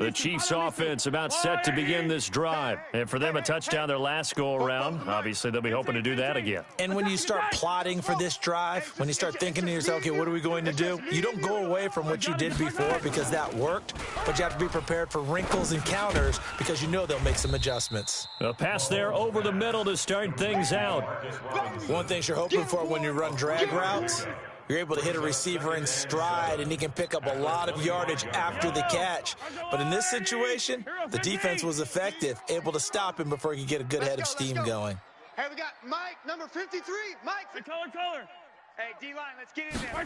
The Chiefs offense about set to begin this drive. And for them, a touchdown their last go-around. Obviously, they'll be hoping to do that again. And when you start plotting for this drive, when you start thinking to yourself, okay, what are we going to do? You don't go away from what you did before because that worked, but you have to be prepared for wrinkles and counters because you know they'll make some adjustments. A pass there over the middle to start things out. One thing you're hoping for when you run drag routes, you're able to hit a receiver in stride, and he can pick up a lot of yardage after the catch. But in this situation, the defense was effective, able to stop him before he could get a good head of steam going. Hey, we got Mike, number 53. Mike. Hey, color. Hey, D-line, let's get in there.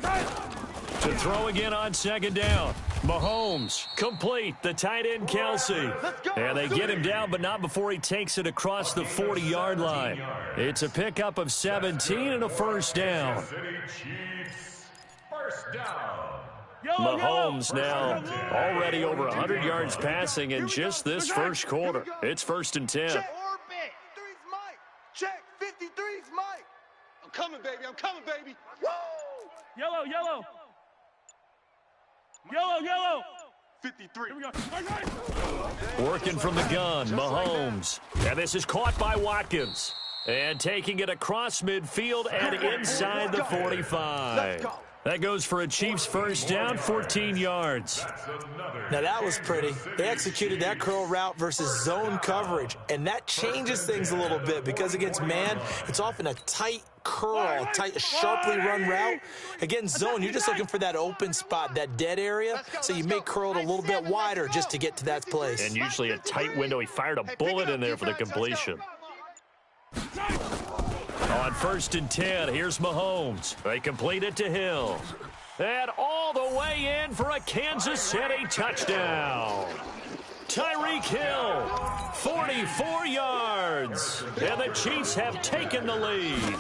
To throw again on second down. Mahomes, complete, the tight end Kelsey. And they get him down, but not before he takes it across the 40-yard line. It's a pickup of 17 and a first down. Mahomes now already over 100 yards passing in just this first quarter. It's 1st and 10. Check 53's Mike. Check 53's Mike. I'm coming, baby. Woo! Yellow. 53. Here we go. Working from the gun, Mahomes. And this is caught by Watkins. And taking it across midfield and inside the 45. That goes for a Chiefs first down, 14 yards. Now, that was pretty. They executed that curl route versus zone coverage, and that changes things a little bit because against man, it's often a tight curl, sharply run route. Against zone, you're just looking for that open spot, that dead area, so you may curl it a little bit wider just to get to that place. And usually a tight window. He fired a bullet in there for the completion. On 1st and 10, here's Mahomes. They complete it to Hill. And all the way in for a Kansas City touchdown. Tyreek Hill, 44 yards. And the Chiefs have taken the lead.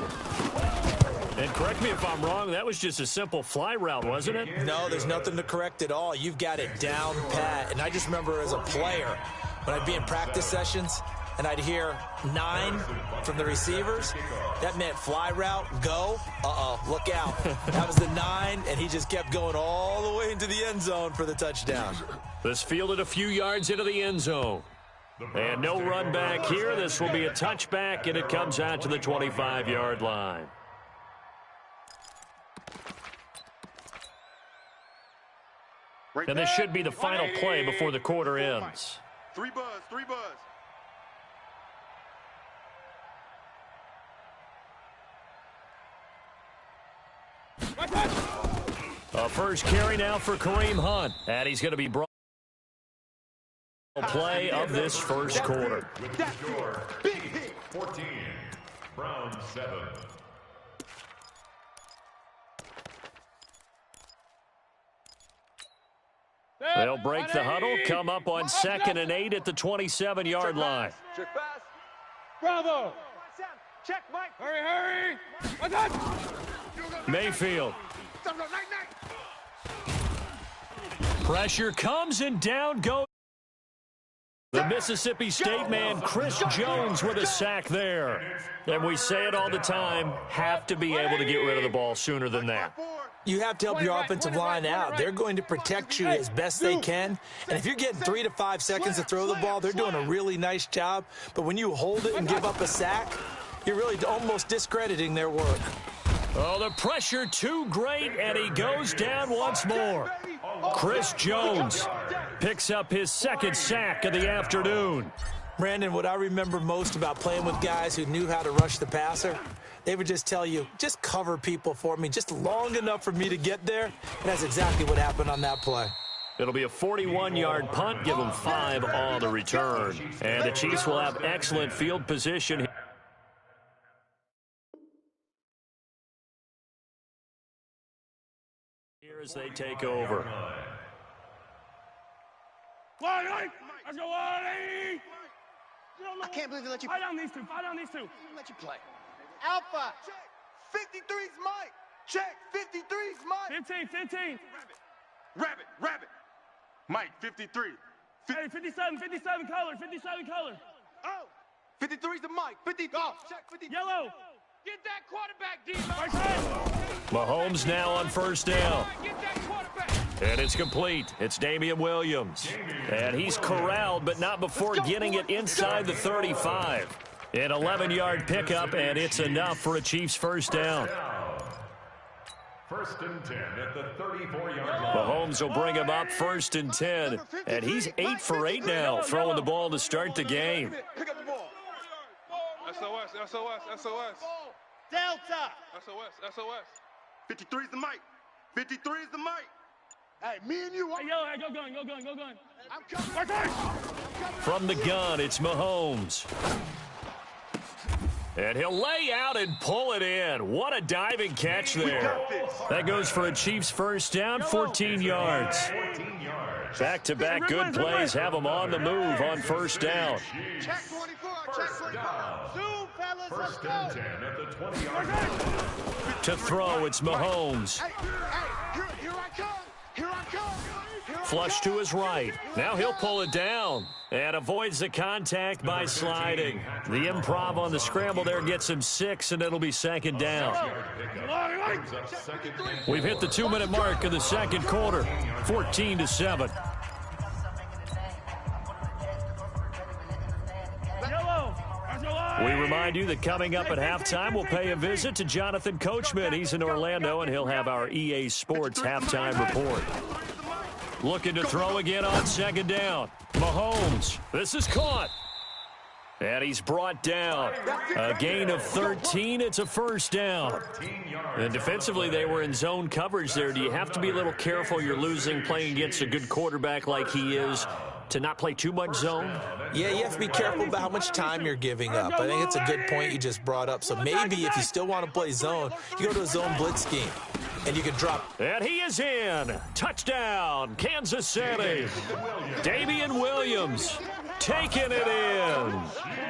And correct me if I'm wrong, that was just a simple fly route, wasn't it? No, there's nothing to correct at all. You've got it down pat. And I just remember as a player, when I'd be in practice sessions, and I'd hear 9 from the receivers, that meant fly route, go, look out. That was the 9, and he just kept going all the way into the end zone for the touchdown. This fielded a few yards into the end zone. And no run back here. This will be a touchback, and it comes out to the 25-yard line. And this should be the final play before the quarter ends. 3 buzz. A first carry now for Kareem Hunt. And he's going to be brought play of this first quarter. Big hit. 14, Brown 7. They'll break the huddle, come up on 2nd and 8 at the 27-yard line. Check pass. Bravo. Check, Mike. Hurry. Mayfield. Pressure comes and down goes the Mississippi State man, Chris Jones, with a sack there. And we say it all the time, have to be able to get rid of the ball sooner than that. You have to help your offensive line out. They're going to protect you as best they can. And if you're getting 3 to 5 seconds to throw the ball, they're doing a really nice job. But when you hold it and give up a sack, you're really almost discrediting their work. Oh, the pressure too great, and he goes down once more. Chris Jones picks up his 2nd sack of the afternoon. Brandon, what I remember most about playing with guys who knew how to rush the passer, they would just tell you, just cover people for me, just long enough for me to get there. And that's exactly what happened on that play. It'll be a 41-yard punt, give them 5 on the return. And the Chiefs will have excellent field position here as they take over. Let's go, Waddy. I can't believe they let you Fight on these two. let you play. Alpha. Check. 53's Mike. Check. 53's Mike. 15. Rabbit. Mike, 53. Hey, 57 color. Oh. 53's the Mike. 50. Oh, check 50. Yellow. Get that quarterback, D-Mike. Mahomes now on 1st down. Get that quarterback. And it's complete. It's Damian Williams. And he's corralled, but not before getting it inside the 35. An 11-yard pickup, and it's enough for a Chiefs first down. First and 10 at the 34-yard line. Mahomes will bring him up first and 10. And he's 8 for 8 now, throwing the ball to start the game. Pick up the ball. SOS, SOS, SOS. Delta. SOS, SOS. 53 is the mic. 53 is the mic. Hey, me and you. Hey, yo, hey, go gun. I'm coming. From the gun, it's Mahomes. And he'll lay out and pull it in. What a diving catch there. That goes for a Chiefs first down, 14 yards. Back-to-back good plays have them on the move on first down. Check 24. Check 24. Zoom, fellas. Let's First go. and 10 at the 20-yard line. To throw, it's Mahomes. Hey, here I come. Here I come. Flush to his right. Now he'll pull it down and avoids the contact by sliding. The improv on the scramble there gets him 6, and it'll be second down. We've hit the 2-minute mark of the second quarter, 14-7. We remind you that coming up at halftime, we'll pay a visit to Jonathan Coachman. He's in Orlando, and he'll have our EA Sports halftime report. Looking to throw again on second down. Mahomes. This is caught. And he's brought down. A gain of 13. It's a first down. And defensively, they were in zone coverage there. Do you have to be a little careful? You're losing playing against a good quarterback like he is to not play too much zone? Yeah, you have to be careful about how much time you're giving up. I think it's a good point you just brought up. So maybe if you still want to play zone, you go to a zone blitz scheme. And you can drop. And he is in. Touchdown, Kansas City. Damian Williams taking it in.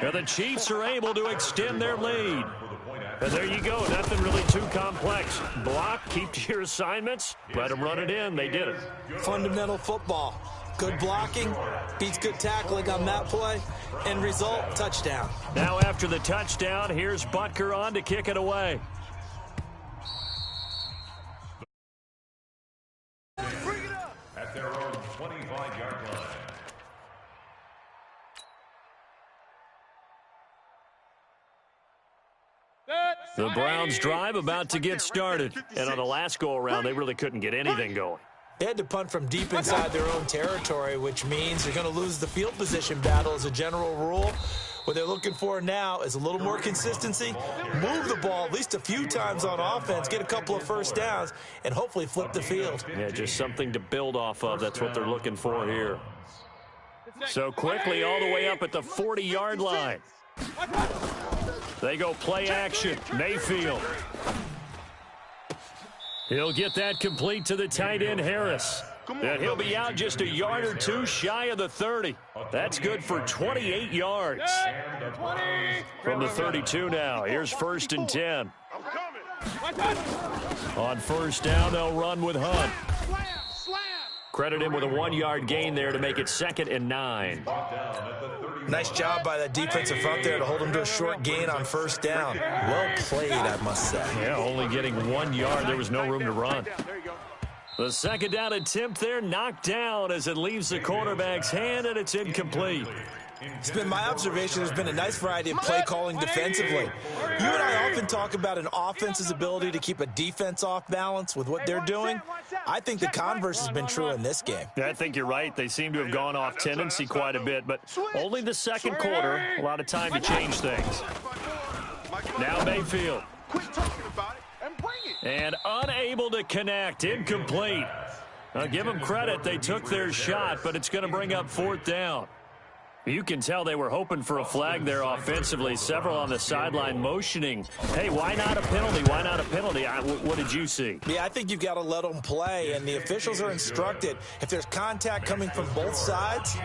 And the Chiefs are able to extend their lead. And there you go. Nothing really too complex. Block, keep to your assignments, let them run it in. They did it. Fundamental football. Good blocking, beats good tackling on that play. End result, touchdown. Now after the touchdown, here's Butker on to kick it away. At their own 25-yard line. The Browns drive about to get started. And on the last go-around, they really couldn't get anything going. They had to punt from deep inside their own territory, which means they're going to lose the field position battle as a general rule. What they're looking for now is a little more consistency, move the ball at least a few times on offense, get a couple of first downs, and hopefully flip the field. Yeah, just something to build off of. That's what they're looking for here. So quickly all the way up at the 40-yard line. They go play action. Mayfield. He'll get that complete to the tight end, Harris. And he'll be out just a yard or two shy of the 30. That's good for 28 yards. From the 32 now, here's first and 10. On first down, they'll run with Hunt. Credit him with a 1-yard gain there to make it 2nd and 9. Nice job by that defensive front there to hold him to a short gain on first down. Well played, I must say. Yeah, only getting 1 yard. There was no room to run. The second down attempt there knocked down as it leaves the quarterback's hand, and it's incomplete. It's been my observation there's been a nice variety of play calling defensively. You and I often talk about an offense's ability to keep a defense off balance with what they're doing. I think the converse has been true in this game. Yeah, I think you're right. They seem to have gone off tendency quite a bit, but only the second quarter, a lot of time to change things. Now Mayfield. And unable to connect, incomplete. I'll give them credit. They took their shot, but it's going to bring up 4th down. You can tell they were hoping for a flag there offensively. Several on the sideline motioning. Hey, why not a penalty? Why not a penalty? What did you see? Yeah, I think you've got to let them play, and the officials are instructed. If there's contact coming from both sides,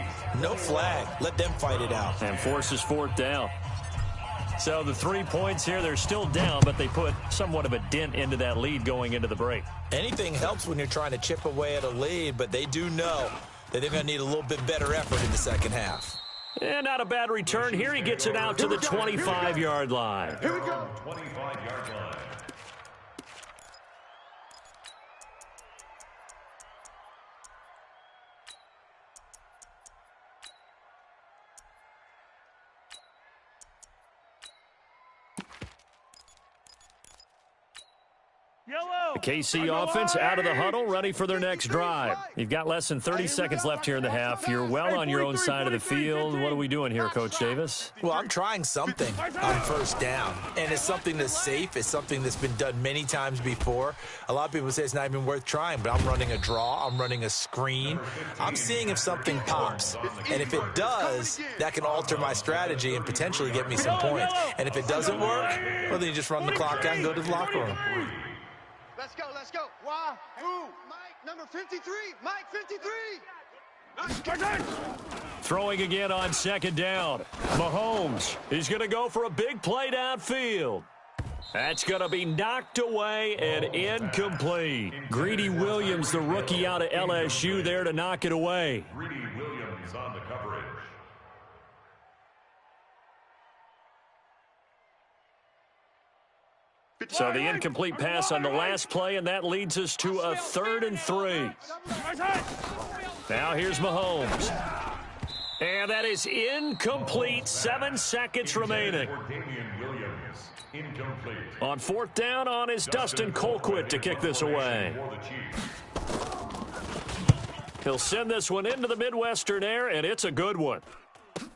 no flag. Let them fight it out. And forces 4th down. So the 3 points here, they're still down, but they put somewhat of a dent into that lead going into the break. Anything helps when you're trying to chip away at a lead, but they do know that they're going to need a little bit better effort in the second half. And not a bad return. Here he gets it out to the 25-yard line. Here we go. 25-yard line. The KC offense out of the huddle, ready for their next drive. You've got less than 30 seconds left here in the half. You're well on your own side of the field. What are we doing here, Coach Davis? Well, I'm trying something on first down, and it's something that's safe. It's something that's been done many times before. A lot of people say it's not even worth trying, but I'm running a draw. I'm running a screen. I'm seeing if something pops, and if it does, that can alter my strategy and potentially get me some points. And if it doesn't work, well, then you just run the clock out and go to the locker room. Let's go, let's go. Why? Who? Mike, number 53. Mike, 53. Throwing again on second down. Mahomes is going to go for a big play downfield. That's going to be knocked away and incomplete. Greedy Williams, the rookie out of LSU, there to knock it away. Greedy Williams on the coverage. So the incomplete pass on the last play, and that leads us to a 3rd and 3. Now here's Mahomes. And that is incomplete. 7 seconds remaining. On 4th down on is Dustin Colquitt to kick this away. He'll send this one into the Midwestern air, and it's a good one.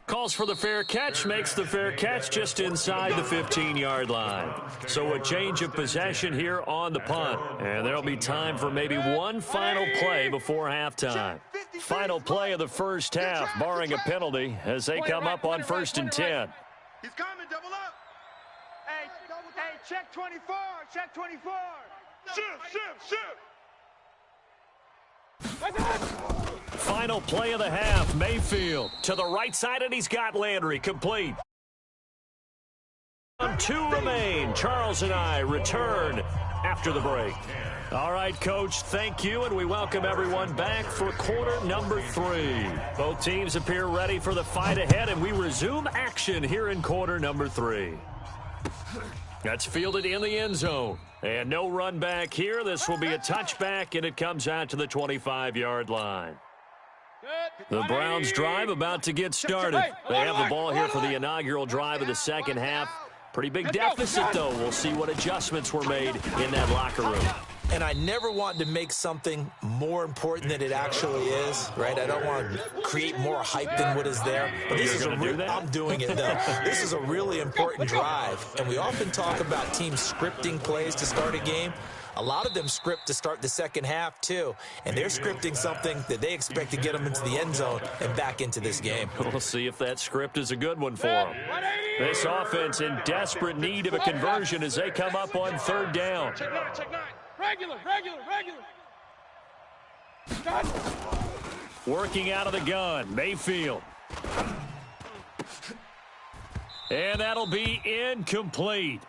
Calls for the fair catch, makes the fair catch just inside the 15-yard line. So a change of possession here on the punt. And there'll be time for maybe one final play before halftime. Final play of the first half, barring a penalty, as they come up on 1st and 10. He's coming, double up. Hey, check 24, check 24. Shift. Final play of the half, Mayfield to the right side, and he's got Landry complete. 2 remain. Charles and I return after the break. All right, Coach, thank you, and we welcome everyone back for quarter number 3. Both teams appear ready for the fight ahead, and we resume action here in quarter number 3. That's fielded in the end zone. And no run back here. This will be a touchback, and it comes out to the 25-yard line. The Browns drive about to get started. They have the ball here for the inaugural drive of the second half. Pretty big deficit, though. We'll see what adjustments were made in that locker room. And I never want to make something more important than it actually is, right? I don't want to create more hype than what is there. But this is I'm doing it, though. This is a really important drive. And we often talk about teams scripting plays to start a game. A lot of them script to start the second half, too. And they're scripting something that they expect to get them into the end zone and back into this game. We'll see if that script is a good one for them. This offense in desperate need of a conversion as they come up on 3rd down. Check 9. Regular. Working out of the gun, Mayfield. And that'll be incomplete.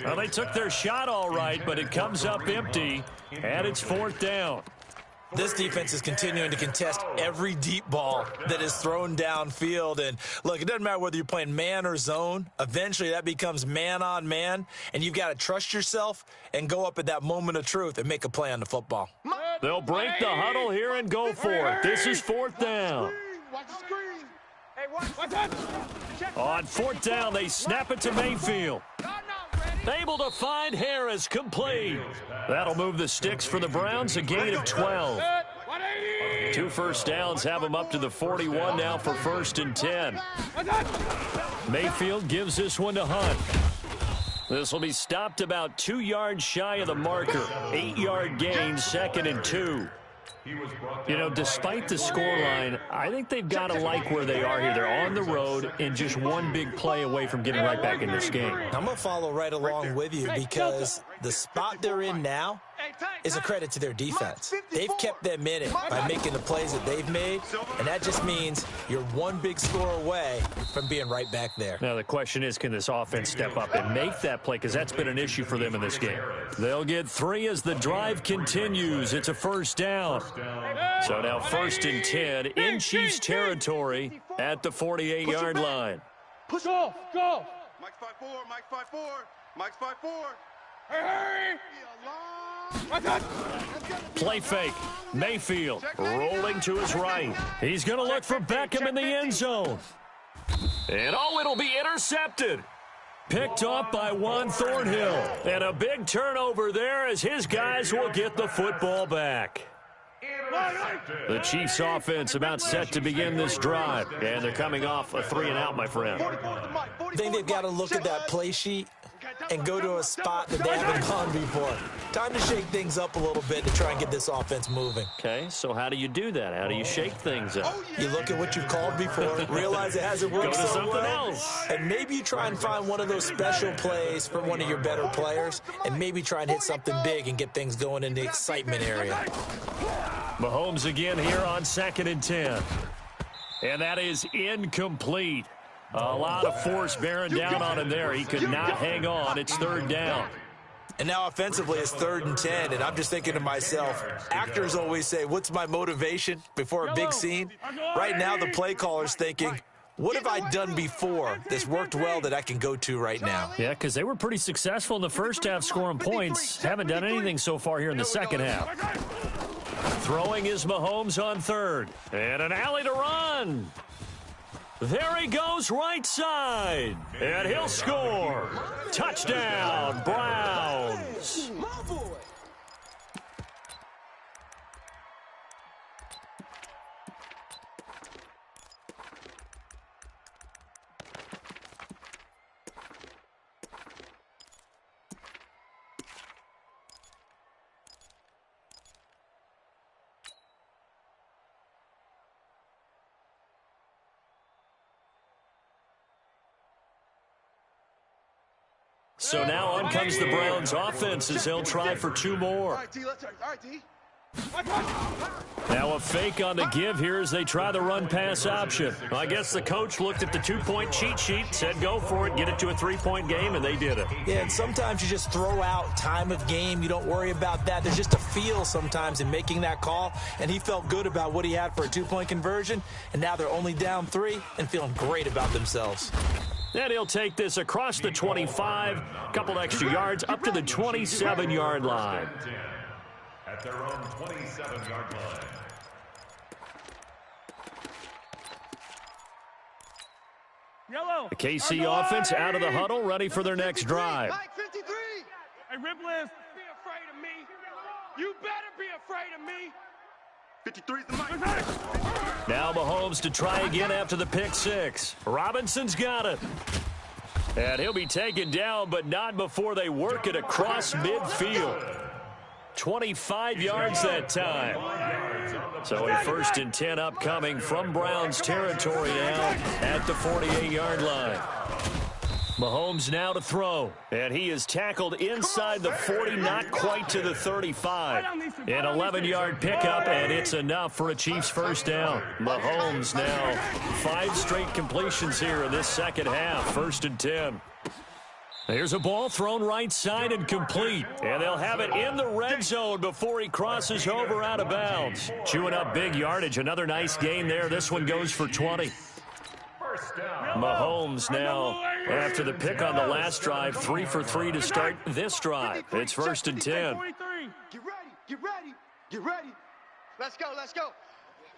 Well, they took their shot all right, but it comes up empty, and it's 4th down. This defense is continuing to contest every deep ball that is thrown downfield. And, look, it doesn't matter whether you're playing man or zone. Eventually, that becomes man-on-man, and you've got to trust yourself and go up at that moment of truth and make a play on the football. They'll break the huddle here and go for it. This is 4th down. Watch the screen. Hey, watch that. On 4th down, they snap it to Mayfield. Able to find Harris, complete. That'll move the sticks for the Browns, a gain of 12. 2 first downs have them up to the 41 now for 1st and 10. Mayfield gives this one to Hunt. This will be stopped about 2 yards shy of the marker. 8-yard gain, 2nd and 2. You know, despite the scoreline, I think they've got to like where they are here. They're on the road and just one big play away from getting right back in this game. I'm going to follow right along with you because the spot they're in now is a credit to their defense. They've kept them in it by making the plays that they've made, and that just means you're one big score away from being right back there. Now, the question is, can this offense step up and make that play? Because that's been an issue for them in this game. They'll get 3 as the drive continues. It's a 1st down. So now 1st and 10 in Chiefs territory at the 48-yard line. Push off. Go. Mike's 5'4", Mike's 5'4". Hurry. Play fake. Mayfield rolling to his right. He's going to look for Beckham in the end zone. And, oh, it'll be intercepted. Picked off by Juan Thornhill. And a big turnover there as his guys will get the football back. The Chiefs offense about set to begin this drive. And they're coming off a 3-and-out, my friend. I think they've got to look at that play sheet and go to a spot that they haven't gone before. Time to shake things up a little bit to try and get this offense moving. Okay, so how do you do that? How do you shake things up? You look at what you've called before, realize it hasn't worked Go to so something well, else. and maybe you try and find one of those special plays for one of your better players, and maybe try and hit something big and get things going in the excitement area. Mahomes again here on 2nd and 10. And that is incomplete. A lot of force bearing down on him there. He could not hang on. It's 3rd down. And now offensively it's 3rd and 10, and I'm just thinking to myself, actors always say, what's my motivation before a big scene? Right now the play caller's thinking, what have I done before that's worked well that I can go to right now? Yeah, because they were pretty successful in the first half scoring points. Haven't done anything so far here in the second half. Throwing is Mahomes on 3rd. And an alley to run. There he goes right side. And he'll score. Touchdown, Browns. So now on comes the Browns offense as they'll try for 2 more. All right, T. Let's all right, T. Now a fake on the give here as they try the run-pass option. I guess the coach looked at the 2-point cheat sheet, said go for it, get it to a 3-point game, and they did it. Yeah, and sometimes you just throw out time of game. You don't worry about that. There's just a feel sometimes in making that call, and he felt good about what he had for a 2-point conversion, and now they're only down 3 and feeling great about themselves. And he'll take this across the 25, a couple extra yards, up to the 27-yard line. At their own 27-yard line. Yellow. The KC offense out of the huddle, ready for their next drive. Mike 53. Hey, Ripley, be afraid of me. You better be afraid of me. 53 is the mic. Now Mahomes to try again after the pick 6. Robinson's got it. And he'll be taken down, but not before they work it across midfield. 25 yards that time. So a 1st and 10 upcoming from Browns territory now at the 48-yard line. Mahomes now to throw, and he is tackled inside the 40, not quite to the 35. An 11-yard pickup, and it's enough for a Chiefs first down. Mahomes now 5 straight completions here in this second half, 1st and 10. There's a ball thrown right side and complete, and they'll have it in the red zone before he crosses over out of bounds. Chewing up big yardage, another nice gain there. This one goes for 20. Mahomes now, after the pick on the last drive, 3 for 3 to start this drive. It's 1st and 10. Get ready, get ready, get ready. Let's go, let's go.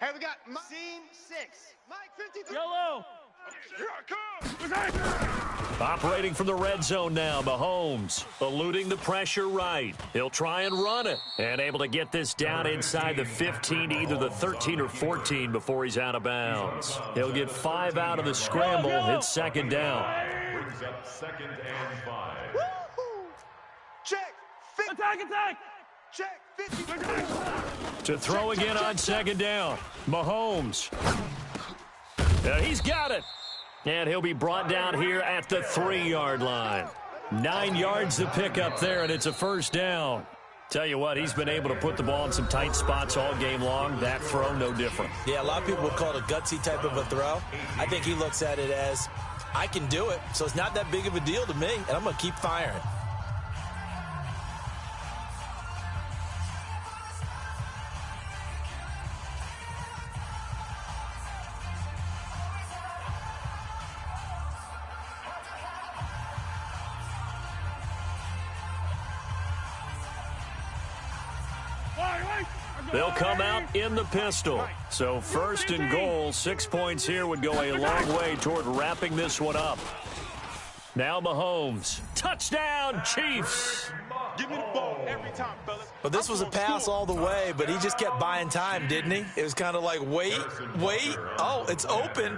Hey, we got scene 6. Mike 53. Yellow. Here I come. Operating from the red zone now, Mahomes eluding the pressure right. He'll try and run it, and able to get this down inside the 15, either the 13 or 14 before he's out of bounds. He'll get 5 out of the scramble. It's 2nd down. Brings up 2nd and 5. Woo-hoo. Check. 50. Attack. Check. 50. To throw again on 2nd down. Mahomes. And he's got it. And he'll be brought down here at the 3-yard line. 9 yards to pick up there, and it's a 1st down. Tell you what, he's been able to put the ball in some tight spots all game long. That throw, no different. Yeah, a lot of people would call it a gutsy type of a throw. I think he looks at it as, I can do it, so it's not that big of a deal to me, and I'm going to keep firing. They'll come out in the pistol. So 1st and goal, 6 points here would go a long way toward wrapping this one up. Now Mahomes. Touchdown, Chiefs. Give me the ball every time, fellas. But this was a pass all the way, but he just kept buying time, didn't he? It was kind of like, wait. Oh, it's open.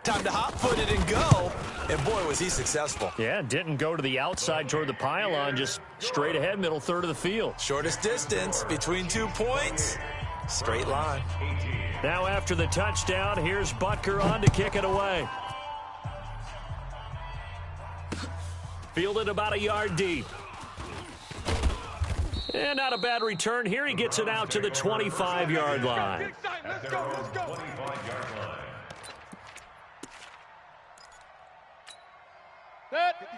Time to hot-foot it and go. And, boy, was he successful. Yeah, didn't go to the outside toward the pylon, just straight ahead, middle third of the field. Shortest distance between 2 points. Straight line. Now after the touchdown, here's Butker on to kick it away. Fielded about a yard deep. And not a bad return here. He gets it out to the 25-yard line. Let's go, let's go. 25-yard line.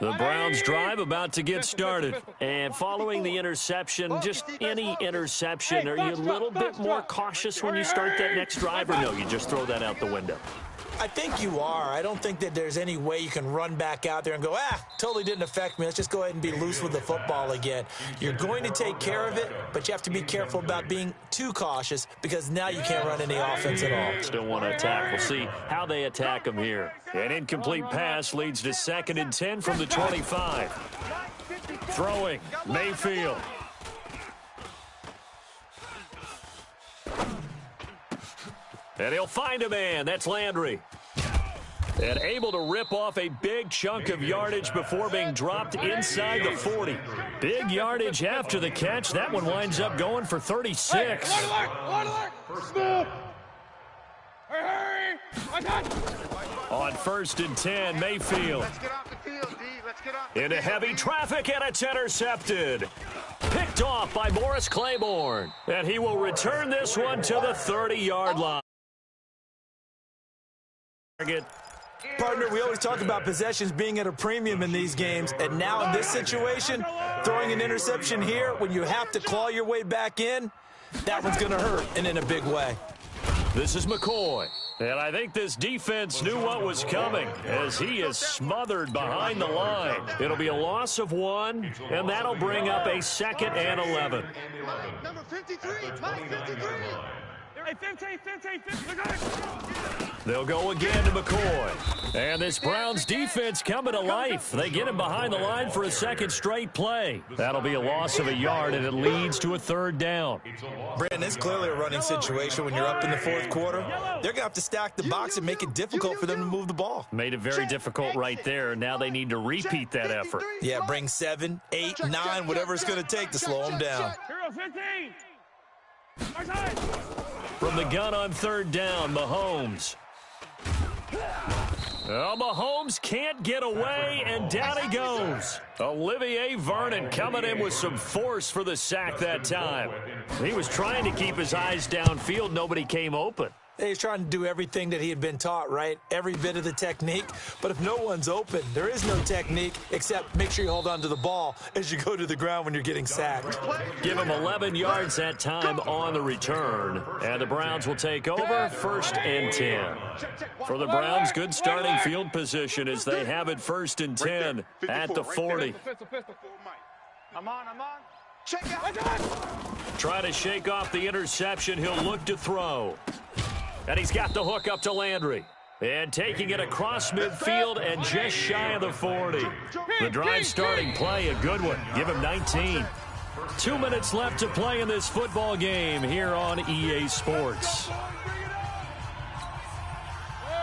The Browns drive about to get started. And following the interception, just any interception, are you a little bit more cautious when you start that next drive, or no, you just throw that out the window? I think you are. I don't think that there's any way you can run back out there and go, totally didn't affect me. Let's just go ahead and be loose with the football again. You're going to take care of it, but you have to be careful about being too cautious because now you can't run any offense at all. Still want to attack. We'll see how they attack him here. An incomplete pass leads to 2nd and 10 from the 25. Throwing, Mayfield. And he'll find a man. That's Landry. And able to rip off a big chunk of yardage before being dropped inside the 40. Big yardage after the catch. That one winds up going for 36. On 1st and 10, Mayfield. Let's get off the field, D. Let's get off. Into heavy traffic, and it's intercepted. Picked off by Morris Claiborne. And he will return this one to the 30-yard line. Partner, we always talk about possessions being at a premium in these games, and now in this situation, throwing an interception here when you have to claw your way back in, that one's going to hurt, and in a big way. This is McCoy. And I think this defense knew what was coming as he is smothered behind the line. It'll be a loss of 1, and that'll bring up a 2nd and 11. Number 53, Mike 53. Hey, 15. They'll go again to McCoy. And this Browns defense coming to life. They get him behind the line for a 2nd straight play. That'll be a loss of a yard, and it leads to a 3rd down. Brandon, it's clearly a running situation when you're up in the 4th quarter. They're going to have to stack the box and make it difficult for them to move the ball. Made it very difficult right there. Now they need to repeat that effort. Yeah, bring 7, 8, 9, whatever it's going to take to slow them down. Hero 15. From the gun on 3rd down, Mahomes. Oh, Mahomes can't get away, and down he goes. Olivier Vernon coming in with some force for the sack that time. He was trying to keep his eyes downfield. Nobody came open. He's trying to do everything that he had been taught, right? Every bit of the technique. But if no one's open, there is no technique except make sure you hold on to the ball as you go to the ground when you're getting sacked. Give him 11 yards that time on the return. And the Browns will take over 1st and 10. For the Browns, good starting field position as they have it 1st and 10 at the 40. I'm on. Check out. Try to shake off the interception. He'll look to throw. And he's got the hook up to Landry. And taking it across midfield and just shy of the 40. The drive starting play, a good one. Give him 19. 2 minutes left to play in this football game here on EA Sports.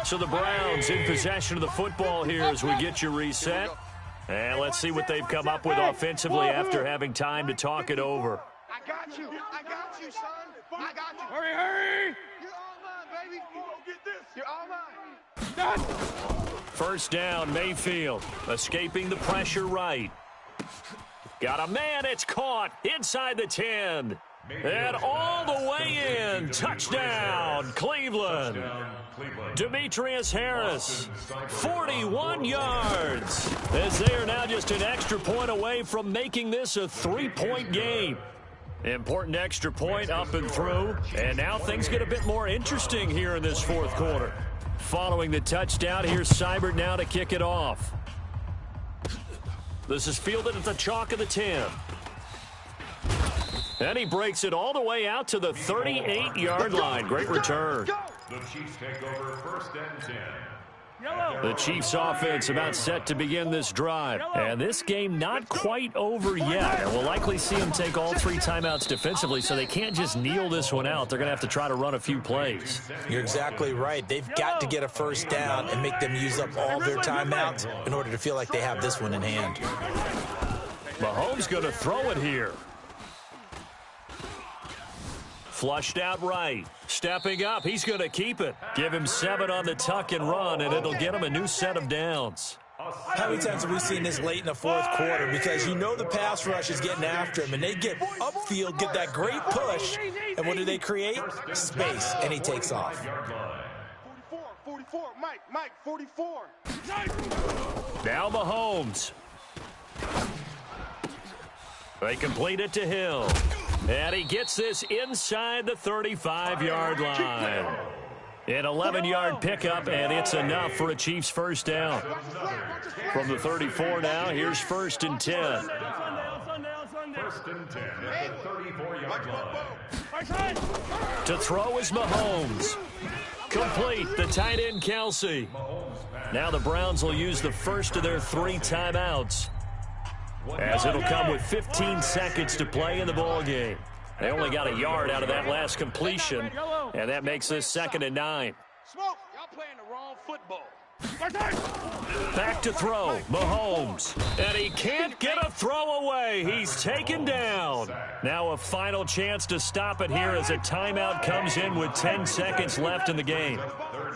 So the Browns in possession of the football here as we get you reset. And let's see what they've come up with offensively after having time to talk it over. I got you, son. I got you. Hurry. You're all mine, baby. You won't get this. You're all mine. 1st down, Mayfield. Escaping the pressure right. Got a man, it's caught inside the 10. And all the way in. Touchdown, Cleveland. Demetrius Harris, 41 yards. As they are now just an extra point away from making this a 3-point game. Important extra point up and through. And now things get a bit more interesting here in this 4th quarter. Following the touchdown, here's Sighhh now to kick it off. This is fielded at the chalk of the 10. And he breaks it all the way out to the 38-yard line. Great return. The Chiefs take over 1st and 10. The Chiefs offense about set to begin this drive. And this game not quite over yet. And we'll likely see them take all 3 timeouts defensively, so they can't just kneel this one out. They're going to have to try to run a few plays. You're exactly right. They've got to get a first down and make them use up all their timeouts in order to feel like they have this one in hand. Mahomes going to throw it here. Flushed out right. Stepping up. He's going to keep it. Give him 7 on the tuck and run, and it'll get him a new set of downs. How many times have we seen this late in the fourth quarter? Because you know the pass rush is getting after him, and they get upfield, get that great push, and what do they create? Space, and he takes off. 44, Mike, 44. Now Mahomes. They complete it to Hill. And he gets this inside the 35-yard line. An 11-yard pickup, and it's enough for a Chiefs first down. From the 34 now, here's 1st and 10. 1st and 10 at the 34-yard line. To throw is Mahomes. Complete, the tight end Kelsey. Now the Browns will use the first of their 3 timeouts, as it'll come with 15 seconds to play in the ball game. They only got a yard out of that last completion, and that makes this 2nd and 9. Smoke, y'all playing the wrong football. Back to throw, Mahomes. And he can't get a throw away. He's taken down. Now a final chance to stop it here as a timeout comes in with 10 seconds left in the game.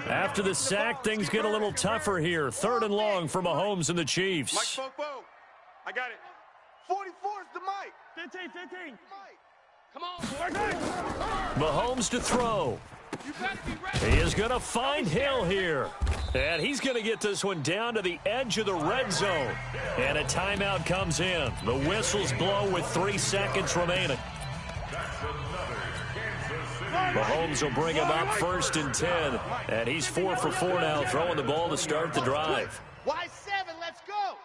After the sack, things get a little tougher here. 3rd and long for Mahomes and the Chiefs. Mike, I got it. 44 is the Mike. 15. Mike. Come on, Mahomes to throw. you better be ready. He is going to find Hill here. And he's going to get this one down to the edge of the red zone. And a timeout comes in. The whistles blow with 3 seconds remaining. Mahomes will bring him up 1st and 10. And he's 4 for 4 now, throwing the ball to start the drive. Why 7? Let's go.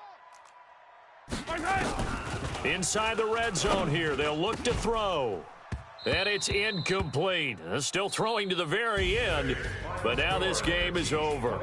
Inside the red zone here, they'll look to throw. And it's incomplete. Still throwing to the very end, but now this game is over.